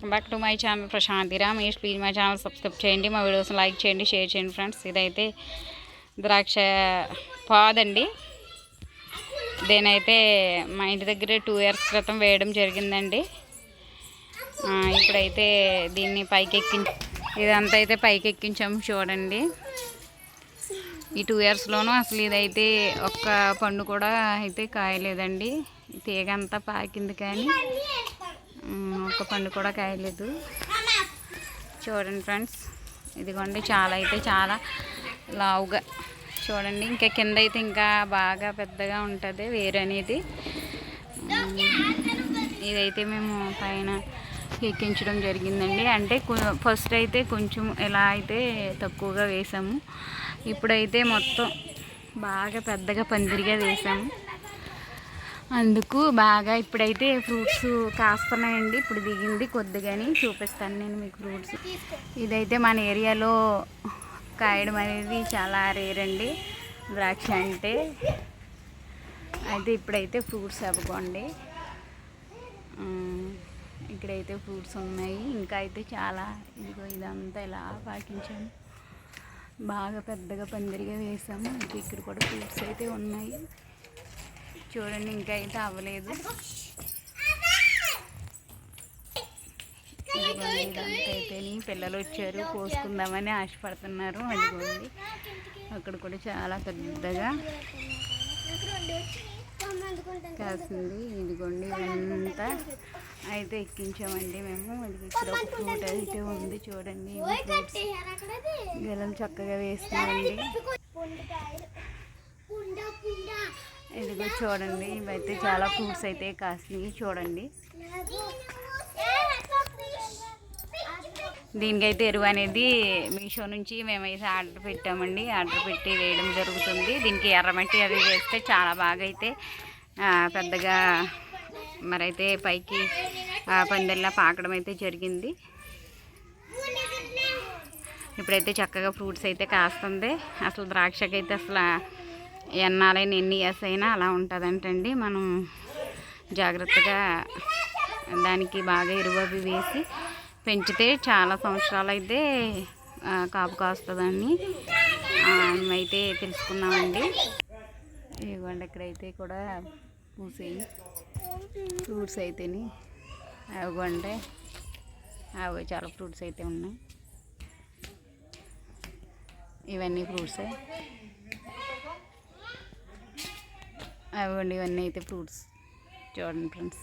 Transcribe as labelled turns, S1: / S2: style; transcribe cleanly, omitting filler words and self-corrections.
S1: Welcome back to my channel Prashanti Ramesh. Please my channel subscribe చేయండి, మా videos like చేయండి, share చేయండి ఫ్రెండ్స్. ఇదైతే ద్రాక్ష పాదండి. దేనైతే మా ఇంటి దగ్గర 2 years క్రితం వేయడం జరిగిందండి. ఇప్పుడైతే దీన్ని ఇదంతా అయితే పైకి ఎక్కించాము చూడండి. ఈ 2 yearsలోనూ అసలు ఇదైతే ఒక్క పండు కూడా అయితే కాయలేదండి. తీగ అంతా పాకింది కానీ ఒక్క పండు కూడా కాయలేదు. చూడండి ఫ్రెండ్స్, ఇదిగోండి చాలా లావుగా చూడండి. ఇంకా కింద అయితే ఇంకా బాగా పెద్దగా ఉంటుంది వేరు అనేది. ఇదైతే మేము పైన ఎక్కించడం జరిగిందండి. అంటే ఫస్ట్ అయితే కొంచెం ఎలా అయితే తక్కువగా వేసాము, ఇప్పుడైతే మొత్తం బాగా పెద్దగా పందిరిగా వేసాము. అందుకు బాగా ఇప్పుడైతే ఫ్రూట్స్ కాస్తున్నాయండి. ఇప్పుడు దిగింది కొద్దిగాని చూపిస్తాను నేను మీకు ఫ్రూట్స్. ఇదైతే మన ఏరియాలో కాయడం అనేది చాలా రేర్ అండి ద్రాక్ష అంటే. అయితే ఇప్పుడైతే ఫ్రూట్స్ అవ్వకండి. ఇక్కడైతే ఫ్రూట్స్ ఉన్నాయి. ఇంకా అయితే చాలా ఇదిగో ఇదంతా ఇలా పాకించాము, బాగా పెద్దగా పందిరిగా వేసాము. ఇక్కడ కూడా ఫ్రూట్స్ అయితే ఉన్నాయి చూడండి. ఇంకా అయితే అవ్వలేదు. ఇదిగోండి ఇదంతా అయితే పిల్లలు వచ్చారు, కోసుకుందామని ఆశపడుతున్నారు. అదిగోండి అక్కడ కూడా చాలా పెద్దగా కాసింది. ఇదిగోండి ఇదంతా అయితే ఎక్కించామండి మేము. ఇక్కడ ఒక ఫ్రూట్ అయితే ఉంది చూడండి. గెలలు చక్కగా వేస్తున్నాయండి. ఇదిగో చూడండి, ఇవైతే చాలా ఫ్రూట్స్ అయితే కాసినాయి చూడండి. దీనికైతే ఎరువు అనేది మీషో నుంచి మేమైతే ఆర్డర్ పెట్టామండి. ఆర్డర్ పెట్టి వేయడం జరుగుతుంది. దీనికి ఎర్రమట్టి అది వేస్తే చాలా బాగా అయితే పెద్దగా మరైతే పైకి పందిరిలా పాకడం అయితే జరిగింది. ఇప్పుడైతే చక్కగా ఫ్రూట్స్ అయితే కాస్తుంది. అసలు ద్రాక్షకైతే అసలు ఎన్నాలైనా ఎన్ని ఇయర్స్ అయినా అలా ఉంటుందంటండి. మనం జాగ్రత్తగా దానికి బాగా ఎరువు అవి వేసి పెంచితే చాలా సంవత్సరాలు అయితే కాపు కాస్తుందని మేమైతే తెలుసుకున్నామండి. ఇవ్వండి ఇక్కడైతే కూడా పూసేయి ఫ్రూట్స్ అయితేని అవ్వండి. అవి చాలా ఫ్రూట్స్ అయితే ఉన్నాయి. ఇవన్నీ ఫ్రూట్సే అవ్వండి. ఇవన్నీ అయితే ఫ్రూట్స్ చూడండి ఫ్రెండ్స్.